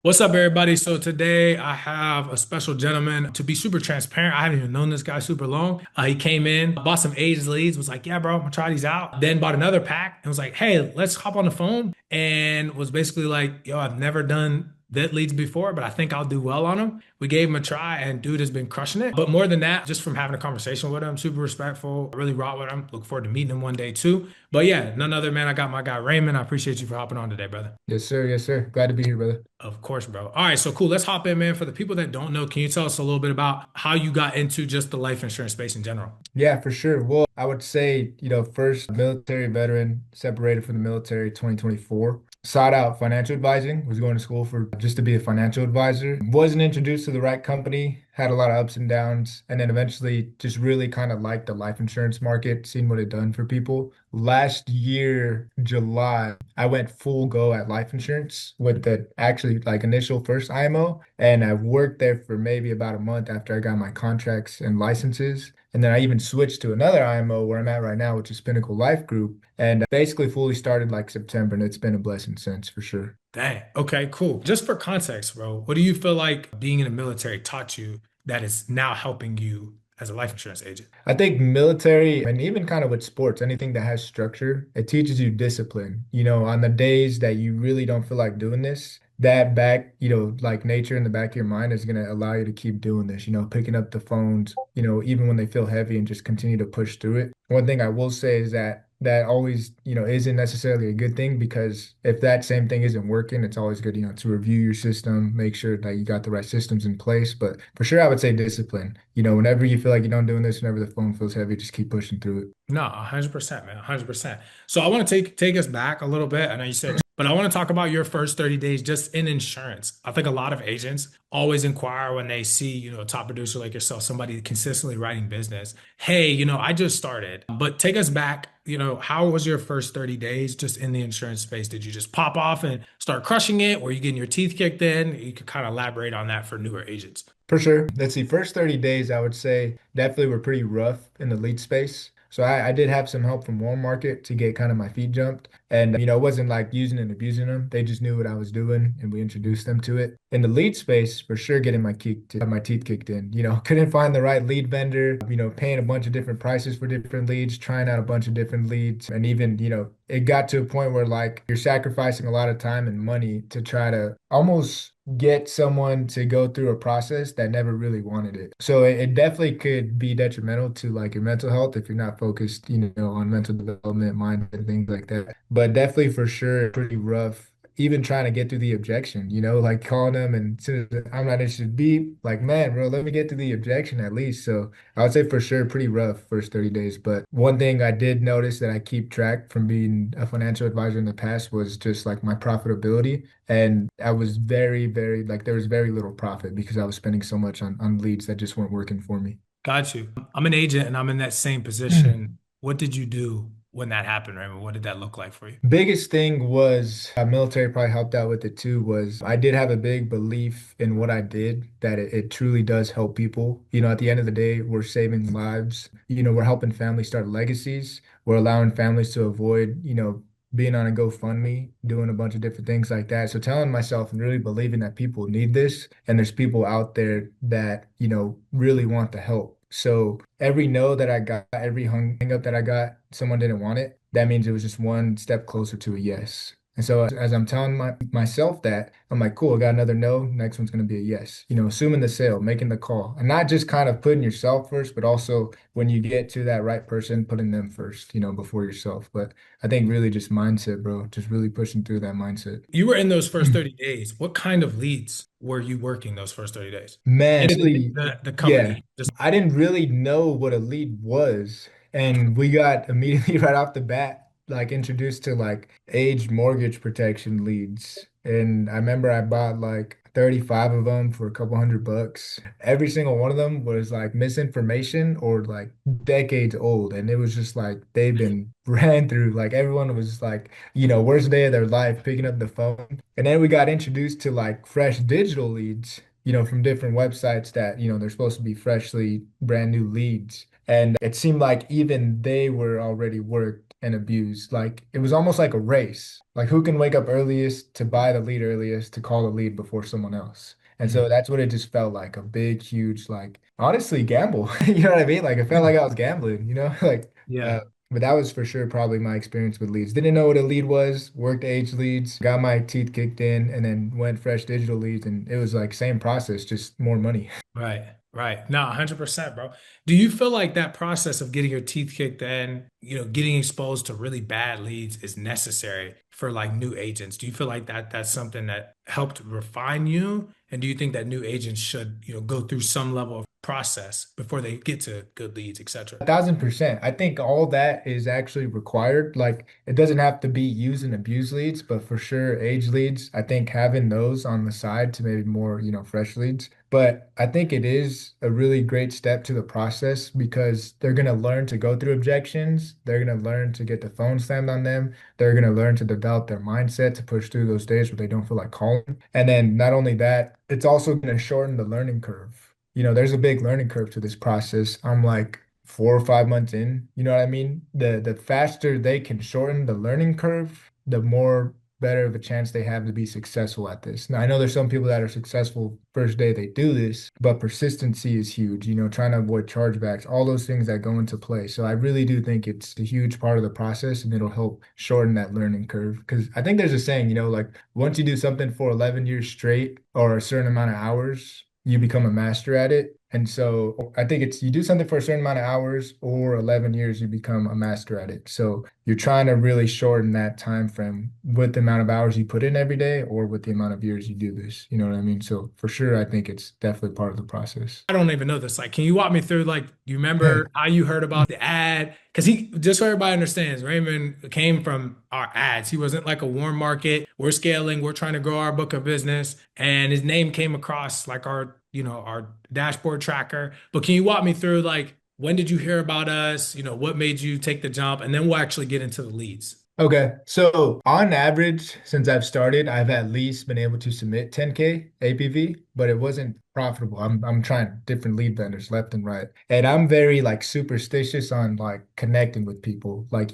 What's up, everybody? So today I have a special gentleman. To be super transparent, I haven't even known this guy super long. He came in, bought some A's leads, was like, "Yeah, bro, I'm gonna try these out." Then bought another pack and was like, "Hey, let's hop on the phone." And was basically like, "Yo, I've never done vet leads before, but I think I'll do well on them." We gave him a try, and dude has been crushing it. But more than that, just from having a conversation with him, super respectful, really raw with him. Look forward to meeting him one day too. But yeah, none other man. I got my guy Raymond. I appreciate you for hopping on today, brother. Yes, sir. Yes, sir. Glad to be here, brother. Of course, bro. All right, so cool. Let's hop in, man. For the people that don't know, can you tell us a little bit about how you got into just the life insurance space in general? Yeah, for sure. Well, I would say, first military veteran, separated from the military 2024. Sought out financial advising, was going to school for just to be a financial advisor. Wasn't introduced to the right company, had a lot of ups and downs, and then eventually just really kind of liked the life insurance market, seeing what it done for people. Last year, July, I went full go at life insurance with the actually like initial first IMO, and I worked there for maybe about a month after I got my contracts and licenses. And then I even switched to another IMO where I'm at right now, which is Pinnacle Life Group, and basically fully started like September, and it's been a blessing since for sure. Dang. Okay, cool. Just for context, bro, what do you feel like being in the military taught you that is now helping you as a life insurance agent? I think military and even kind of with sports, anything that has structure, it teaches you discipline. On the days that you really don't feel like doing this, that back, like nature in the back of your mind is going to allow you to keep doing this, picking up the phones, even when they feel heavy and just continue to push through it. One thing I will say is that that always, isn't necessarily a good thing because if that same thing isn't working, it's always good, to review your system, make sure that you got the right systems in place. But for sure, I would say discipline. Whenever you feel like you're not doing this, whenever the phone feels heavy, just keep pushing through it. No, 100%, man, 100%. So I want to take us back a little bit. I know you said, but I want to talk about your first 30 days just in insurance. I think a lot of agents always inquire when they see, a top producer like yourself, somebody consistently writing business. Hey, I just started. But take us back, how was your first 30 days just in the insurance space? Did you just pop off and start crushing it? Were you getting your teeth kicked in? You could kind of elaborate on that for newer agents. For sure. Let's see. First 30 days, I would say definitely were pretty rough in the lead space. So I did have some help from Warm Market to get kind of my feet jumped. And, it wasn't like using and abusing them. They just knew what I was doing and we introduced them to it. In the lead space, for sure, getting my teeth kicked in. Couldn't find the right lead vendor, paying a bunch of different prices for different leads, trying out a bunch of different leads. And even, it got to a point where like you're sacrificing a lot of time and money to try to almost get someone to go through a process that never really wanted it. So it definitely could be detrimental to like your mental health if you're not focused, on mental development, mind, and things like that. But definitely for sure, pretty rough. Even trying to get through the objection, like calling them and as soon as I'm not interested, beep, like, man, bro, let me get through the objection at least. So I would say for sure, pretty rough first 30 days. But one thing I did notice that I keep track from being a financial advisor in the past was just like my profitability. And I was very, very, like, there was very little profit because I was spending so much on leads that just weren't working for me. Got you. I'm an agent and I'm in that same position. What did you do when that happened, Raymond? What did that look like for you? Biggest thing was military probably helped out with it too was I did have a big belief in what I did that it truly does help people. At the end of the day, we're saving lives. We're helping families start legacies. We're allowing families to avoid, being on a GoFundMe, doing a bunch of different things like that. So telling myself and really believing that people need this and there's people out there that, really want the help. So every no that I got, every hang up that I got, someone didn't want it. That means it was just one step closer to a yes. And so as I'm telling myself that, I'm like, cool, I got another no. Next one's going to be a yes. Assuming the sale, making the call, and not just kind of putting yourself first, but also when you get to that right person, putting them first, before yourself. But I think really just mindset, bro, just really pushing through that mindset. You were in those first 30 days. What kind of leads were you working those first 30 days? Man, And actually, the yeah, company, just I didn't really know what a lead was. And we got immediately right off the bat, like introduced to like age mortgage protection leads. And I remember I bought like 35 of them for a couple $100. Every single one of them was like misinformation or like decades old. And it was just like they've been ran through. Like everyone was like, worst day of their life picking up the phone. And then we got introduced to like fresh digital leads, from different websites that, they're supposed to be freshly brand new leads. And it seemed like even they were already worked. and abuse. Like it was almost like a race. Like who can wake up earliest to buy the lead earliest to call the lead before someone else. And so Mm. that's what it just felt like, a big, huge, like honestly, gamble. You know what I mean? Like it felt like I was gambling, you know? Like uh, Yeah. but that was for sure probably my experience with leads. Didn't know what a lead was, worked age leads, got my teeth kicked in, and then went fresh digital leads. And it was like same process, just more money. Right, right. No, 100%, bro. Do you feel like that process of getting your teeth kicked in, getting exposed to really bad leads is necessary for like new agents? Do you feel like that's something that helped refine you? And do you think that new agents should, go through some level of process before they get to good leads, etc.? 1,000%. I think all that is actually required. Like it doesn't have to be use and abuse leads, but for sure age leads, I think having those on the side to maybe more, fresh leads. But I think it is a really great step to the process because they're going to learn to go through objections. They're going to learn to get the phone slammed on them. They're going to learn to develop their mindset to push through those days where they don't feel like calling. And then not only that, it's also going to shorten the learning curve. There's a big learning curve to this process. I'm like 4 or 5 months in, you know what I mean? The faster they can shorten the learning curve, the more better of a chance they have to be successful at this. Now, I know there's some people that are successful first day they do this, but persistency is huge, trying to avoid chargebacks, all those things that go into play. So I really do think it's a huge part of the process and it'll help shorten that learning curve. Because I think there's a saying, like once you do something for 11 years straight or a certain amount of hours, you become a master at it. And so I think it's you do something for a certain amount of hours or 11 years, you become a master at it. So you're trying to really shorten that time frame with the amount of hours you put in every day or with the amount of years you do this. You know what I mean? So for sure, I think it's definitely part of the process. I don't even know this. Like, can you walk me through, like, you remember how you heard about the ad? Because just so everybody understands, Raymond came from our ads. He wasn't like a warm market. We're scaling, we're trying to grow our book of business. And his name came across like our dashboard tracker. But can you walk me through, like, when did you hear about us? What made you take the jump? And then we'll actually get into the leads. Okay, so on average, since I've started, I've at least been able to submit 10K APV, but it wasn't profitable. I'm trying different lead vendors left and right. And I'm very like superstitious on like connecting with people. Like,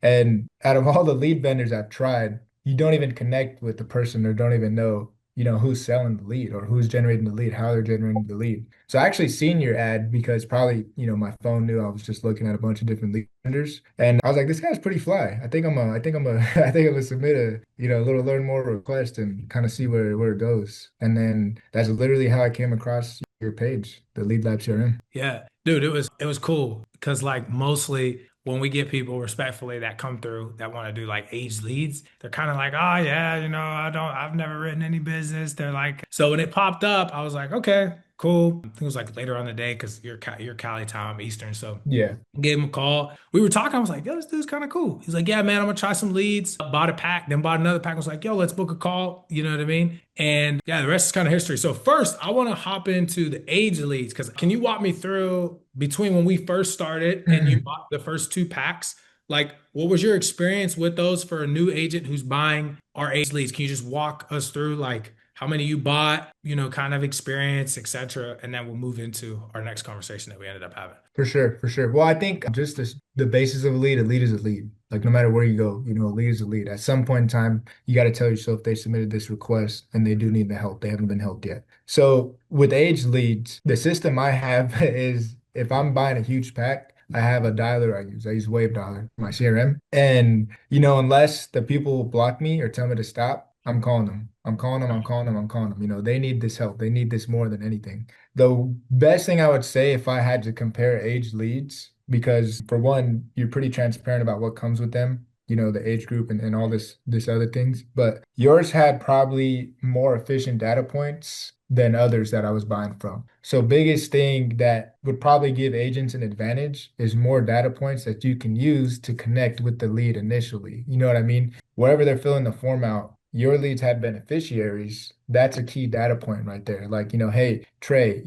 and out of all the lead vendors I've tried, you don't even connect with the person or don't even know, who's selling the lead or who's generating the lead, how they're generating the lead. So I actually seen your ad because probably, my phone knew I was just looking at a bunch of different lead vendors. And I was like, this guy's pretty fly. I think I'm gonna submit a, a little learn more request and kind of see where it goes. And then that's literally how I came across your page, the Lead Lab CRM. Yeah, dude, it was cool because like mostly when we get people respectfully that come through that want to do like age leads, they're kind of like, oh yeah, I've never written any business. They're like, so when it popped up, I was like, okay, cool. I think it was like later on the day because you're Cali time, I'm Eastern, so. Yeah, Gave him a call. We were talking. I was like, yo, this dude's kind of cool. He's like, yeah, man, I'm gonna try some leads. Bought a pack, then bought another pack. I was like, yo, let's book a call. You know what I mean? And yeah, the rest is kind of history. So first, I want to hop into the age leads because can you walk me through between when we first started and you Mhm. bought the first two packs? Like, what was your experience with those for a new agent who's buying our age leads? Can you just walk us through like how many you bought, kind of experience, etc. And then we'll move into our next conversation that we ended up having. For sure, for sure. Well, I think just the basis of a lead is a lead. Like no matter where you go, a lead is a lead. At some point in time, you got to tell yourself they submitted this request and they do need the help. They haven't been helped yet. So with age leads, the system I have is if I'm buying a huge pack, I have a dialer I use. I use Wave Dialer, my CRM. And, unless the people block me or tell me to stop, I'm calling them. I'm calling them. I'm calling them. I'm calling them. They need this help. They need this more than anything. The best thing I would say if I had to compare age leads, because for one, you're pretty transparent about what comes with them, the age group and all this other things. But yours had probably more efficient data points than others that I was buying from. So biggest thing that would probably give agents an advantage is more data points that you can use to connect with the lead initially. You know what I mean? Wherever they're filling the form out, your leads had beneficiaries. That's a key data point right there. Like, hey, Trey,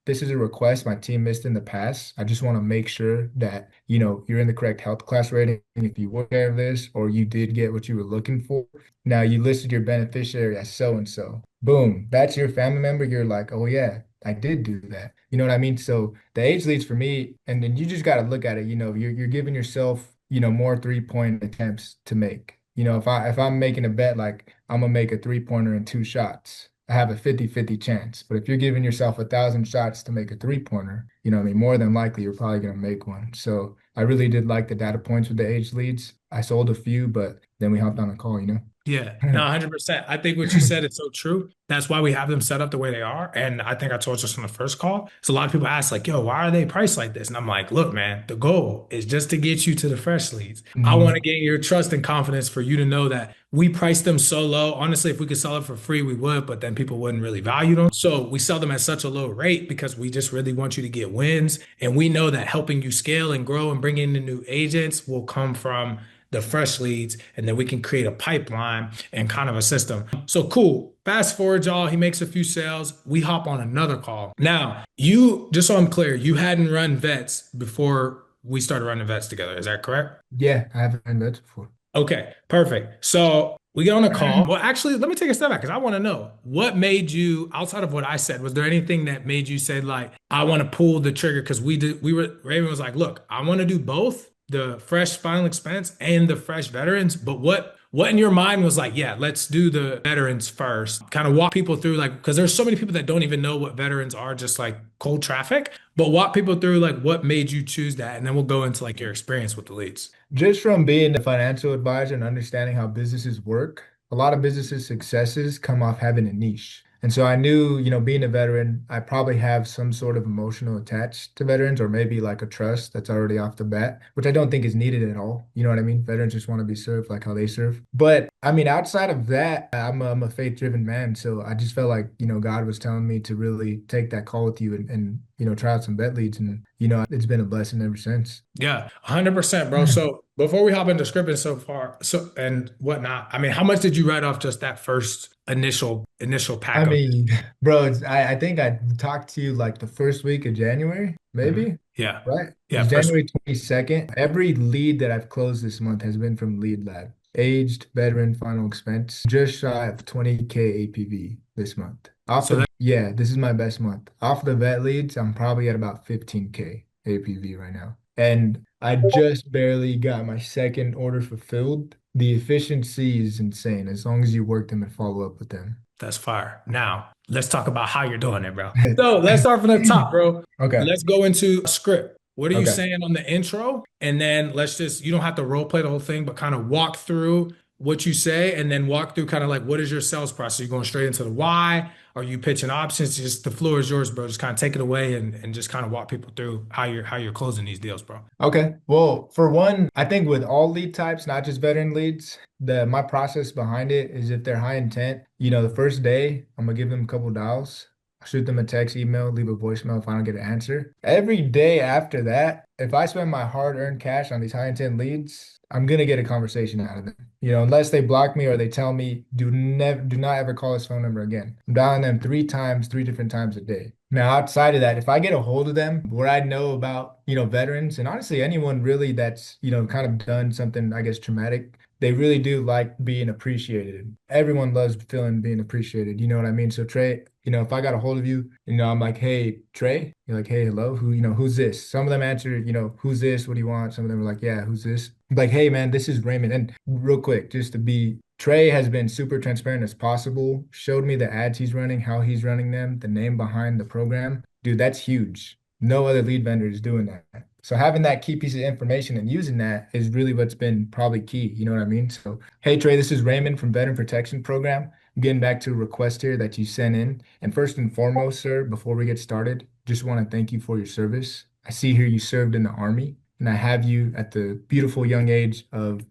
this is a request my team missed in the past. I just want to make sure that, you're in the correct health class rating if you were aware of this or you did get what you were looking for. Now you listed your beneficiary as so and so. Boom, that's your family member. You're like, oh yeah, I did do that. You know what I mean? So the age leads for me, and then you just got to look at it. You're giving yourself more 3-point attempts to make. If I'm making a bet like I'm gonna make a 3-pointer in 2 shots, I have a 50-50 chance. But if you're giving yourself 1,000 shots to make a 3-pointer, what I mean, more than likely you're probably gonna make one. So I really did like the data points with the age leads. I sold a few, but then we hopped on a call. Yeah, no, 100%. I think what you said is so true. That's why we have them set up the way they are. And I think I told you this on the first call. So a lot of people ask, like, yo, why are they priced like this? And I'm like, look, man, the goal is just to get you to the fresh leads. I want to Mhm. gain your trust and confidence for you to know that we price them so low. Honestly, if we could sell it for free, we would, but then people wouldn't really value them. So we sell them at such a low rate because we just really want you to get wins. And we know that helping you scale and grow and bring in the new agents will come from the fresh leads, and then we can create a pipeline and kind of a system. So cool. Fast forward, y'all. He makes a few sales. We hop on another call. Now, you, just so I'm clear, you hadn't run vets before we started running vets together. Is that correct? Yeah, I haven't done that before. Okay, perfect. So we get on a call. Well, actually, let me take a step back because I want to know what made you, outside of what I said, was there anything that made you say, like, I want to pull the trigger? Because Raven was like, look, I want to do both the fresh final expense and the fresh veterans. But what in your mind was like, yeah, let's do the veterans first. Kind of walk people through, like, because there's so many people that don't even know what veterans are, just like cold traffic. But walk people through like what made you choose that, and then we'll go into like your experience with the leads. Just from being a financial advisor and understanding how businesses work, a lot of businesses' successes come off having a niche. And so I knew, being a veteran, I probably have some sort of emotional attached to veterans, or maybe like a trust that's already off the bat, which I don't think is needed at all. You know what I mean? Veterans just want to be served like how they serve. But I mean, outside of that, I'm a faith-driven man. So I just felt like, God was telling me to really take that call with you and try out some vet leads. And, it's been a blessing ever since. Yeah, 100%, bro. So before we hop into scripting so far, so and whatnot, I mean, how much did you write off just that first initial I pack of? mean, bro, I think I talked to you like the first week of January, Mhm. maybe, Yeah, right? It yeah, was first week. January 22nd. Every lead that I've closed this month has been from Lead Lab. Aged veteran final expense, just shy of 20K APV this month. So that Yeah, this is my best month. Off the vet leads, I'm probably at about 15K APV right now. And I just barely got my second order fulfilled. The efficiency is insane as long as you work them and follow up with them. that's fire. Now let's talk about how you're doing it, bro. So let's start from the top, bro. Okay. Let's go into a script. What are you Okay. saying on the intro? And then let's just, you don't have to role play the whole thing, but kind of walk through what you say and then walk through kind of like what is your sales process? Are you going straight into the why? Are you pitching options? Just the floor is yours, bro. Just kind of take it away and just kind of walk people through how you're closing these deals, bro. Okay. Well, for one, I think with all lead types, not just veteran leads, the my process behind it is if they're high intent, the first day I'm gonna give them a couple dials, shoot them a text, email, leave a voicemail if I don't get an answer. Every day after that, if I spend my hard-earned cash on these high intent leads, I'm gonna get a conversation out of them. Unless they block me or they tell me do not ever call this phone number again. I'm dialing them 3 times, 3 different times a day. Now, outside of that, if I get a hold of them, what I know about, veterans and honestly anyone really that's, kind of done something, I guess, traumatic, they really do like being appreciated. Everyone loves feeling being appreciated. You know what I mean? So Trey, if I got a hold of you, I'm like, hey, Trey, you're like, hey, hello, who's this? Some of them answer, who's this? What do you want? Some of them are like, yeah, who's this? Like, hey, man, this is Raymond. And real quick, just to be Trey has been super transparent as possible, showed me the ads he's running, how he's running them, the name behind the program. Dude, that's huge. No other lead vendor is doing that. So having that key piece of information and using that is really what's been probably key. You know what I mean? So, hey Trey, this is Raymond from Veteran Protection Program. I'm getting back to a request here that you sent in. And first and foremost, sir, before we get started, just want to thank you for your service. I see here you served in the Army, and I have you at the beautiful young age of,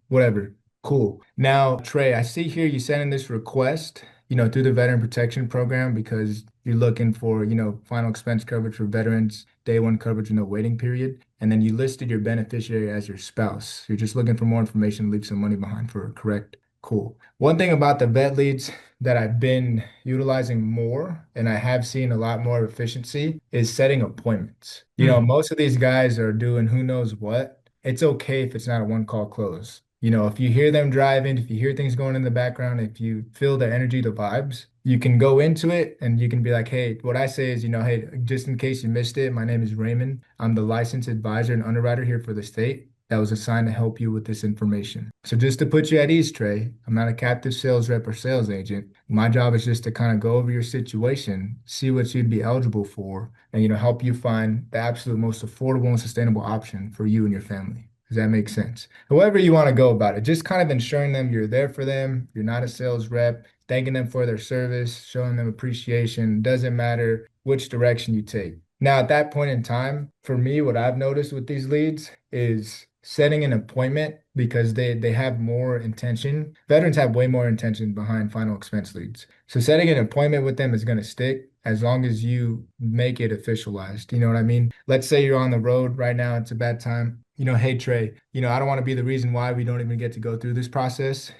whatever. Cool. Now, Trey, I see here you sent in this request, through the Veteran Protection Program because you're looking for, final expense coverage for veterans, day one coverage with no waiting period. And then you listed your beneficiary as your spouse. You're just looking for more information to leave some money behind for correct. Cool. One thing about the vet leads that I've been utilizing more and I have seen a lot more efficiency is setting appointments. Mm, Most of these guys are doing who knows what. It's okay if it's not a one call close. If you hear them driving, if you hear things going in the background, if you feel the energy, the vibes, you can go into it and you can be like, hey, what I say is, hey, just in case you missed it, my name is Raymond. I'm the licensed advisor and underwriter here for the state. that was assigned to help you with this information. So just to put you at ease, Trey, I'm not a captive sales rep or sales agent. My job is just to kind of go over your situation, see what you'd be eligible for, and help you find the absolute most affordable and sustainable option for you and your family. Does that make sense? However you want to go about it, just kind of ensuring them you're there for them, you're not a sales rep, thanking them for their service, showing them appreciation. Doesn't matter which direction you take. Now, at that point in time, for me, what I've noticed with these leads is setting an appointment because they have more intention. Veterans have way more intention behind final expense leads. So setting an appointment with them is going to stick as long as you make it officialized. You know what I mean? Let's say you're on the road right now, it's a bad time. Hey Trey, I don't want to be the reason why we don't even get to go through this process,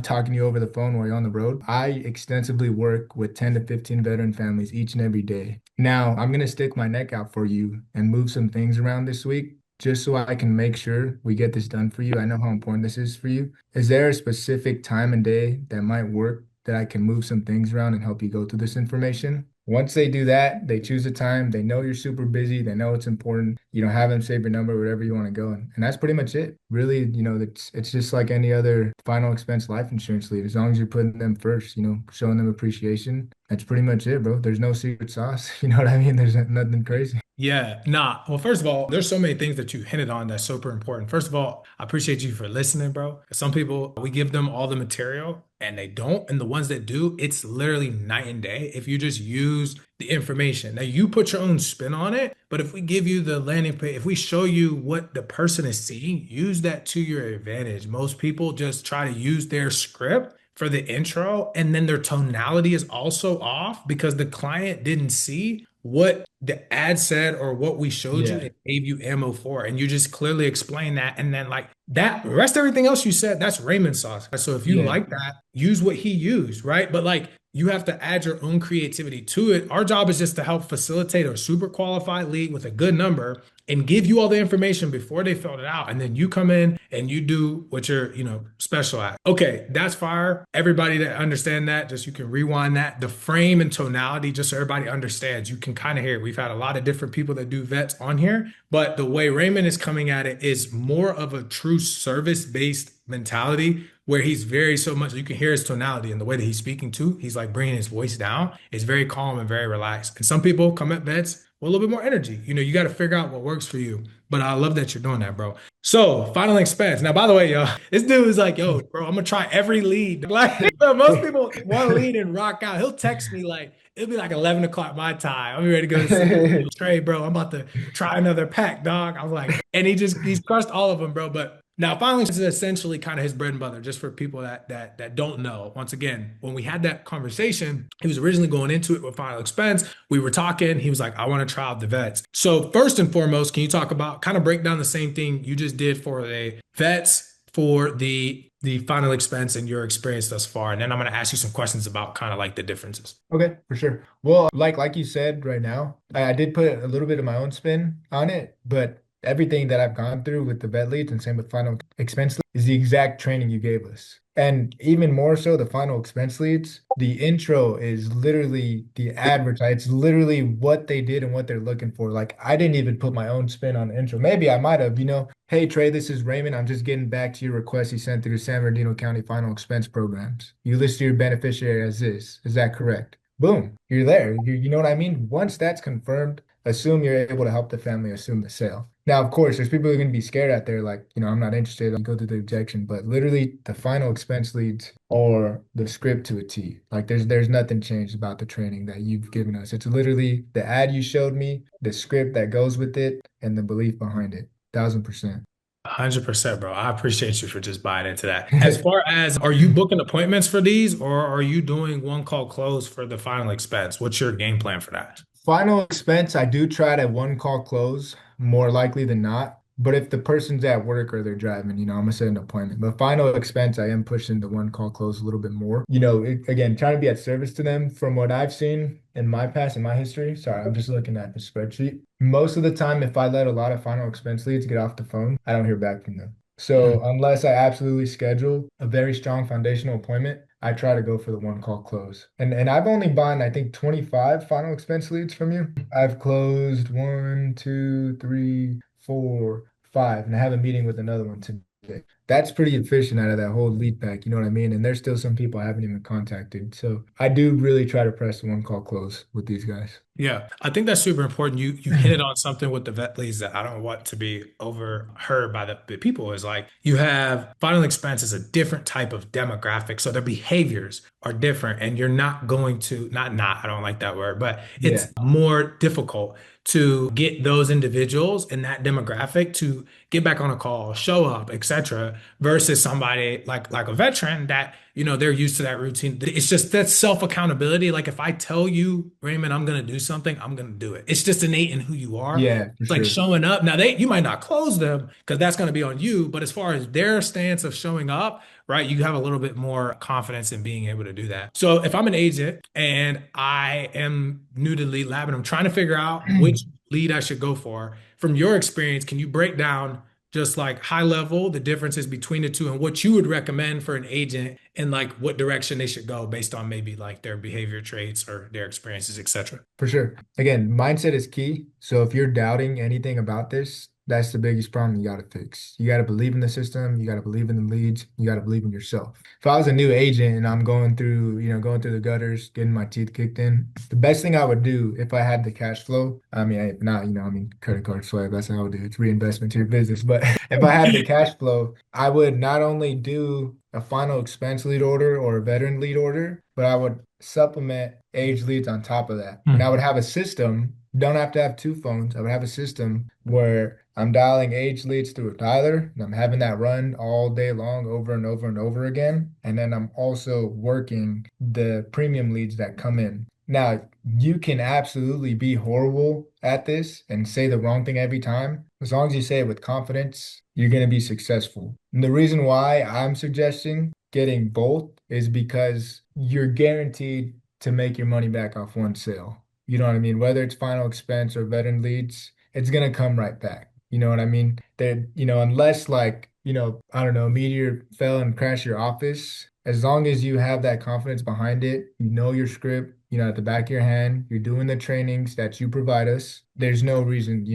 talking to you over the phone while you're on the road. I extensively work with 10 to 15 veteran families each and every day. Now, I'm going to stick my neck out for you and move some things around this week just so I can make sure we get this done for you. I know how important this is for you. Is there a specific time and day that might work that I can move some things around and help you go through this information? Once they do that, they choose a time, they know you're super busy, they know it's important, have them save your number wherever you want to go. And that's pretty much it. Really, it's just like any other final expense life insurance lead. As long as you're putting them first, showing them appreciation, that's pretty much it, bro. There's no secret sauce. You know what I mean? There's nothing crazy. Yeah, nah. Well, first of all, there's so many things that you hinted on that's super important. First of all, I appreciate you for listening, bro. Some people, we give them all the material and they don't. And the ones that do, it's literally night and day if you just use the information. Now, you put your own spin on it, but if we give you the landing page, if we show you what the person is seeing, use that to your advantage. Most people just try to use their script for the intro, and then their tonality is also off because the client didn't see what the ad said or what we showed you Yeah. and gave you ammo for. And you just clearly explain that. And then, like that, the rest everything else you said, that's Raymond sauce. So if you Yeah. like that, use what he used, right? But like you have to add your own creativity to it. Our job is just to help facilitate a super qualified lead with a good number and give you all the information before they filled it out. And then you come in and you do what you're, special at. Okay, that's fire. Everybody that understand that, just you can rewind that. The frame and tonality, just so everybody understands, you can kind of hear it. We've had a lot of different people that do vets on here, but the way Raymond is coming at it is more of a true service-based mentality where he's very so much, you can hear his tonality and the way that he's speaking too. He's like bringing his voice down. It's very calm and very relaxed. And some people come at vets with a little bit more energy. You got to figure out what works for you. But I love that you're doing that, bro. So, final expense. Now, by the way, yo, this dude is like, yo, bro, I'm gonna try every lead. Like, most people one lead and rock out. He'll text me like, it'll be like 11 o'clock my time. I'm ready to go to sleep. Yo, Trey, bro, I'm about to try another pack, dog. I was like, and he's crushed all of them, bro. But now, finally, this is essentially kind of his bread and butter, just for people that don't know. Once again, when we had that conversation, he was originally going into it with final expense. We were talking. He was like, "I want to try out the vets." So first and foremost, can you talk about kind of break down the same thing you just did for the vets for the final expense and your experience thus far, and then I'm going to ask you some questions about kind of like the differences. Okay, for sure. Well, like you said right now, I did put a little bit of my own spin on it, but everything that I've gone through with the vet leads and same with final expense leads is the exact training you gave us. And even more so, the final expense leads, the intro is literally the advertise. It's literally what they did and what they're looking for. Like I didn't even put my own spin on the intro. Maybe I might have, hey Trey, this is Raymond. I'm just getting back to your request you sent through San Bernardino County final expense programs. You listed your beneficiary as this. Is that correct? Boom, you're there. You know what I mean? Once that's confirmed, assume you're able to help the family assume the sale. Now, of course, there's people who are going to be scared out there, like, I'm not interested. I'll go through the objection, but literally the final expense leads or the script to a T. Like there's nothing changed about the training that you've given us. It's literally the ad you showed me, the script that goes with it, and the belief behind it. 1,000%. 100%, bro. I appreciate you for just buying into that. As far as, are you booking appointments for these, or are you doing one call close for the final expense? What's your game plan for that? Final expense, I do try to one call close more likely than not. But if the person's at work or they're driving, I'm gonna set an appointment. But final expense, I am pushing the one call close a little bit more. Again, trying to be at service to them from what I've seen in my past, in my history. Sorry, I'm just looking at the spreadsheet. Most of the time, if I let a lot of final expense leads get off the phone, I don't hear back from them. So Mhm. unless I absolutely schedule a very strong foundational appointment, I try to go for the one call close. And I've only bought, I think, 25 final expense leads from you. I've closed one, two, three, four, 5, and I have a meeting with another one today. That's pretty efficient out of that whole lead pack, you know what I mean? And there's still some people I haven't even contacted. So I do really try to press the one call close with these guys. Yeah, I think that's super important. You hit it on something with the vet leads that I don't want to be overheard by the people is like you have final expense is a different type of demographic. So their behaviors are different and you're not going to I don't like that word, but Yeah. it's more difficult to get those individuals in that demographic to get back on a call, show up, etc., versus somebody like a veteran that they're used to that routine. It's just that self accountability. Like if I tell you, Raymond, I'm gonna do something, I'm gonna do it. It's just innate in who you are. Yeah, for It's like sure. showing up. Now you might not close them because that's gonna be on you, but as far as their stance of showing up, right, you have a little bit more confidence in being able to do that. So if I'm an agent and I am new to lead lab and I'm trying to figure out which lead I should go for, from your experience, can you break down just like high level, the differences between the two and what you would recommend for an agent and like what direction they should go based on maybe like their behavior traits or their experiences, etc. For sure. Again, mindset is key. So if you're doubting anything about this, that's the biggest problem you got to fix. You got to believe in the system. You got to believe in the leads. You got to believe in yourself. If I was a new agent and I'm going through the gutters, getting my teeth kicked in, the best thing I would do if I had the cash flow, I mean, not, I mean, credit card swipe, that's how I would do it. It's reinvestment to your business. But if I had the cash flow, I would not only do a final expense lead order or a veteran lead order, but I would supplement age leads on top of that. And I would have a system, don't have to have two phones. I would have a system where I'm dialing age leads through a dialer and I'm having that run all day long over and over and over again. And then I'm also working the premium leads that come in. Now, you can absolutely be horrible at this and say the wrong thing every time. As long as you say it with confidence, you're going to be successful. And the reason why I'm suggesting getting both is because you're guaranteed to make your money back off one sale. You know what I mean? Whether it's final expense or veteran leads, it's gonna come right back. You know what I mean? That, unless like, I don't know, a meteor fell and crashed your office, as long as you have that confidence behind it, you know your script, at the back of your hand, you're doing the trainings that you provide us. There's no reason,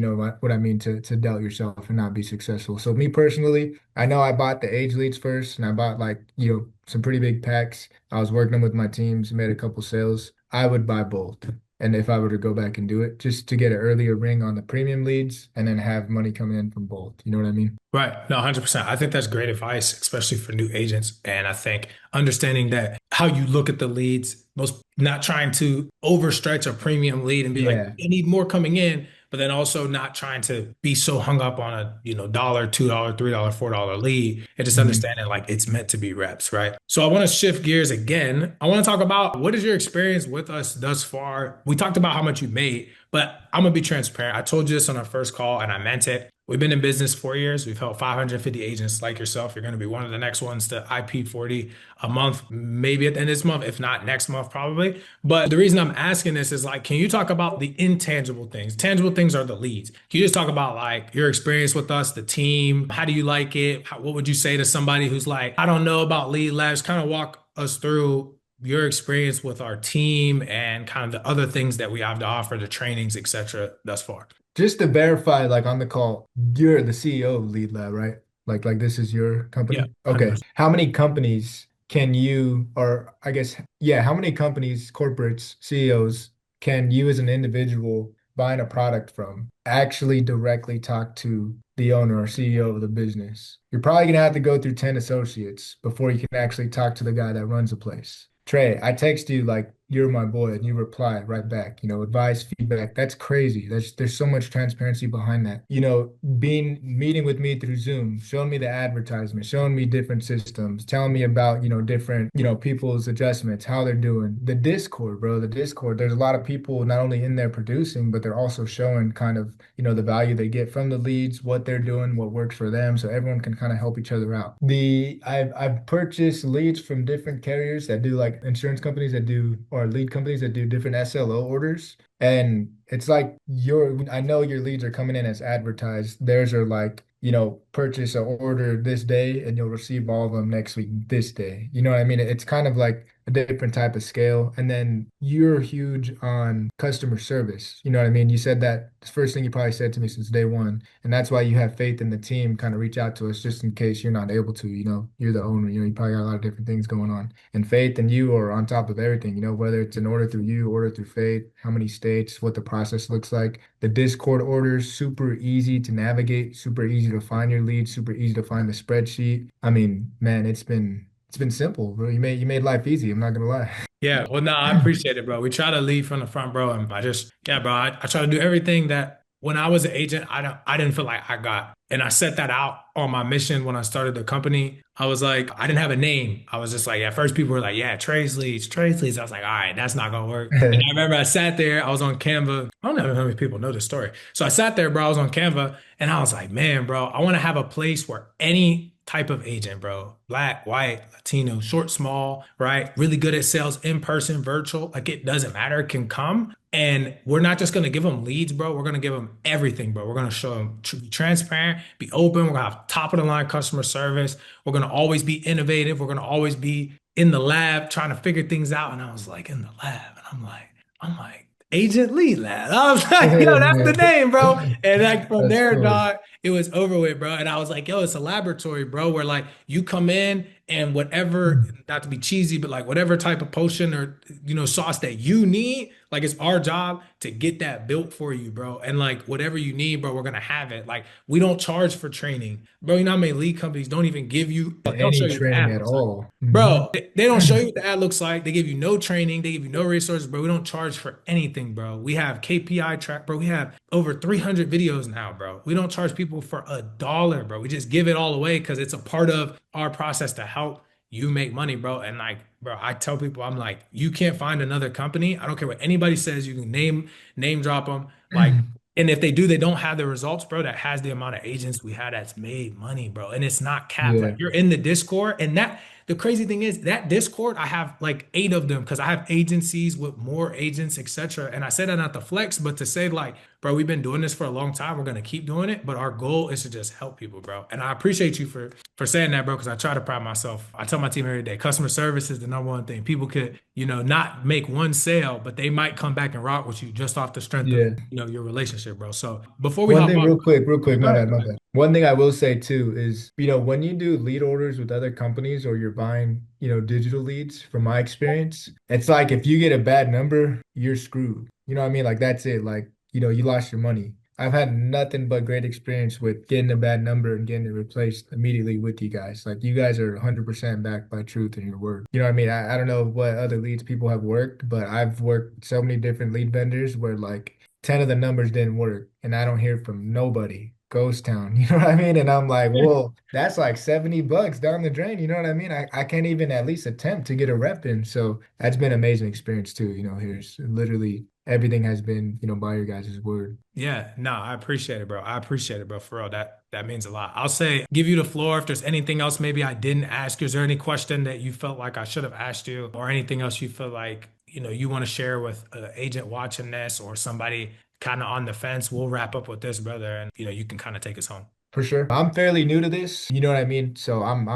what I mean, to doubt yourself and not be successful. So me personally, I know I bought the age leads first and I bought like, some pretty big packs. I was working with my teams, made a couple sales. I would buy both. And if I were to go back and do it, just to get an earlier ring on the premium leads and then have money coming in from both. You know what I mean? Right. No, 100%. I think that's great advice, especially for new agents. And I think understanding that how you look at the leads, most not trying to overstretch a premium lead and be like, Yeah. I need more coming in, but then also not trying to be so hung up on a, dollar, $2, $3, $4 lead and just Mhm. understanding like it's meant to be reps, right? So I want to shift gears again. I want to talk about what is your experience with us thus far? We talked about how much you made, but I'm gonna be transparent. I told you this on our first call and I meant it. We've been in business 4 years. We've helped 550 agents like yourself. You're going to be one of the next ones to IP 40 a month, maybe at the end of this month, if not next month, probably. But the reason I'm asking this is like, can you talk about the intangible things? Tangible things are the leads. Can you just talk about like your experience with us, the team? How do you like it? What would you say to somebody who's like, I don't know about lead labs? Kind of walk us through your experience with our team and kind of the other things that we have to offer, the trainings, etc. thus far. Just to verify, like on the call, you're the CEO of Lead Lab, right? Like this is your Yeah, company? Okay. 100%. How many companies can you, or I guess, yeah, how many companies, corporates, CEOs can you as an individual buying a product from actually directly talk to the owner or CEO of the business? You're probably gonna have to go through 10 associates before you can actually talk to the guy that runs the place. Trey, I text you like you're my boy, and you reply right back, advice, feedback. That's crazy. There's so much transparency behind that. Being meeting with me through Zoom, showing me the advertisement, showing me different systems, telling me about, different, people's adjustments, how they're doing. The Discord, bro, the Discord, there's a lot of people not only in there producing, but they're also showing kind of, the value they get from the leads, what they're doing, what works for them, so everyone can kind of help each other out. I've purchased leads from different carriers that do like insurance companies that do or lead companies that do different SLO orders. And it's like I know your leads are coming in as advertised. Theirs are like, purchase an order this day and you'll receive all of them next week this day. You know what I mean? It's kind of like a different type of scale. And then you're huge on customer service. You know what I mean? You said that the first thing you probably said to me since day one. And that's why you have faith in the team, kind of reach out to us just in case you're not able to, you're the owner, you probably got a lot of different things going on. And faith and you are on top of everything, whether it's an order through you, order through faith, how many states, what the process looks like. The Discord orders, super easy to navigate, super easy to find your leads, super easy to find the spreadsheet. I mean, man, it's been simple, bro. You made life easy. I'm not gonna lie. Yeah, well, no, I appreciate it, bro. We try to lead from the front, bro. And yeah, bro, I try to do everything that when I was an agent, I didn't feel like I got. And I set that out on my mission when I started the company. I was like, I didn't have a name. I was just like, at first people were like, yeah, trades leads, trades leads. I was like, all right, that's not gonna work. And I remember I sat there, I was on Canva. I don't know how many people know this story. So I sat there, bro, I was on Canva, and I was like, man, bro, I want to have a place where any type of agent, bro. Black, white, Latino, short, small, right? Really good at sales, in person, virtual. Like it doesn't matter, can come. And we're not just going to give them leads, bro. We're going to give them everything, bro. We're going to show them to be transparent, be open. We're going to have top of the line customer service. We're going to always be innovative. We're going to always be in the lab trying to figure things out. And I was like, in the lab. And I'm like, Agent Lee Lab. I was like, yo, that's the name, bro. And like from That's there, cool. dog, it was over with, bro. And I was like, yo, it's a laboratory, bro, where like you come in and whatever, not to be cheesy, but like whatever type of potion or sauce that you need, like it's our job to get that built for you, bro. And like whatever you need, bro, we're gonna have it. Like we don't charge for training, bro. You know how many lead companies don't even give you, they'll show Any you what the training ad at looks like. all. Bro, they don't show you what the ad looks like. They give you no training. They give you no resources, bro. We don't charge for anything, bro. We have KPI track, bro. We have over 300 videos now, bro. We don't charge people for $1, bro. We just give it all away because it's a part of our process to help you make money, bro. And like, bro, I tell people, I'm like, you can't find another company. I don't care what anybody says. You can name drop them. Like, and if they do, they don't have the results, bro, that has the amount of agents we had that's made money, bro. And it's not capped. Like Yeah. you're in the Discord, and that the crazy thing is that Discord, I have like 8 of them because I have agencies with more agents, etc. And I say that not to flex, but to say like, bro, we've been doing this for a long time. We're gonna keep doing it, but our goal is to just help people, bro. And I appreciate you for saying that, bro, because I try to pride myself. I tell my team every day, customer service is the number one thing. People could, not make one sale, but they might come back and rock with you just off the strength of, Yeah. your relationship, bro. So before we One hop thing off, real quick, go my ahead, bad, go my ahead. bad. One thing I will say too is, when you do lead orders with other companies or you're buying, digital leads, from my experience, it's like if you get a bad number, you're screwed. You know what I mean? Like that's it. Like, you lost your money. I've had nothing but great experience with getting a bad number and getting it replaced immediately with you guys. Like you guys are 100% backed by truth and your word. You know what I mean? I don't know what other leads people have worked, but I've worked so many different lead vendors where like 10 of the numbers didn't work and I don't hear from nobody. Ghost town, you know what I mean? And I'm like, whoa, that's like $70 down the drain. You know what I mean? I can't even at least attempt to get a rep in. So that's been an amazing experience too. Here's literally everything has been, by your guys' word. Yeah, no, I appreciate it, bro. I appreciate it, bro. For real, that means a lot. I'll say, give you the floor if there's anything else maybe I didn't ask you. Is there any question that you felt like I should have asked you, or anything else you feel like you want to share with an agent watching this or somebody kind of on the fence? We'll wrap up with this, brother, and you can kind of take us home. For sure. I'm fairly new to this, you know what I mean? So I'm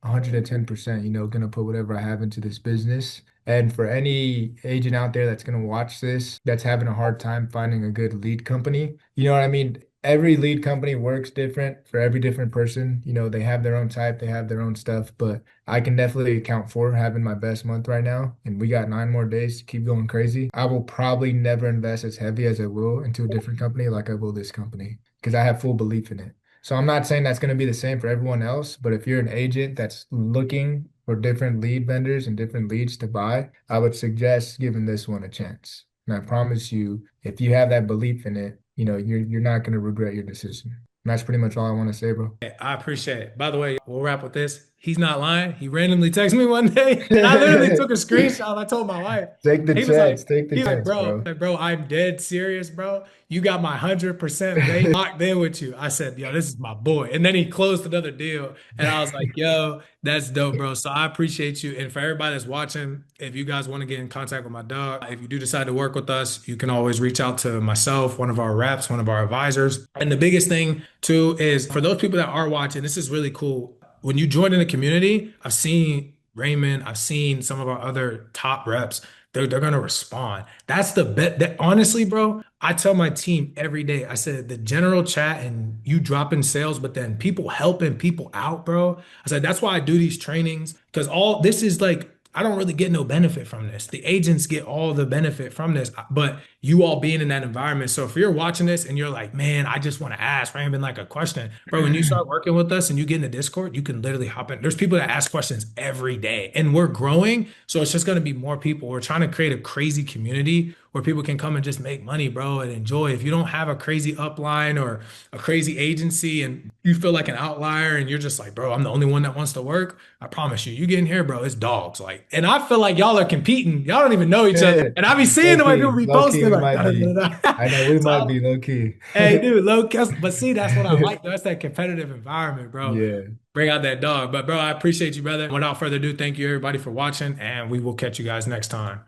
110%, gonna put whatever I have into this business. And for any agent out there that's gonna watch this, that's having a hard time finding a good lead company, you know what I mean? Every lead company works different for every different person. They have their own type, they have their own stuff, but I can definitely account for having my best month right now. And we got 9 more days to keep going crazy. I will probably never invest as heavy as I will into a different company like I will this company because I have full belief in it. So I'm not saying that's going to be the same for everyone else, but if you're an agent that's looking for different lead vendors and different leads to buy, I would suggest giving this one a chance. And I promise you, if you have that belief in it, you're not going to regret your decision. And that's pretty much all I want to say, bro. Hey, I appreciate it. By the way, we'll wrap with this. He's not lying. He randomly texted me one day, and I literally took a screenshot. I told my wife. Take the He was like, chance, take the he's like, chance, bro, bro. I'm dead serious, bro. You got my 100% bait locked in with you. I said, yo, this is my boy. And then he closed another deal, and I was like, yo, that's dope, bro. So I appreciate you. And for everybody that's watching, if you guys want to get in contact with my dog, if you do decide to work with us, you can always reach out to myself, one of our reps, one of our advisors. And the biggest thing too is for those people that are watching, this is really cool. When you join in the community, I've seen Raymond, I've seen some of our other top reps. They're gonna respond. That's the bet. That honestly, bro, I tell my team every day. I said the general chat and you dropping sales, but then people helping people out, bro. I said that's why I do these trainings because all this is like I don't really get no benefit from this. The agents get all the benefit from this, but you all being in that environment. So if you're watching this and you're like, man, I just want to ask Raymond like a question, bro, when you start working with us and you get in the Discord, you can literally hop in. There's people that ask questions every day and we're growing. So it's just going to be more people. We're trying to create a crazy community where people can come and just make money, bro, and enjoy. If you don't have a crazy upline or a crazy agency and you feel like an outlier and you're just like, bro, I'm the only one that wants to work, I promise you, you get in here, bro, it's dogs. Like, and I feel like y'all are competing. Y'all don't even know each other. And I be seeing the way people be Low key, posting we like, might da, da, be. da, da. I know we might So, be low key. hey, dude, low key. But see, that's what I like. That's that competitive environment, bro. Yeah. Bring out that dog. But bro, I appreciate you, brother. Without further ado, thank you everybody for watching, and we will catch you guys next time.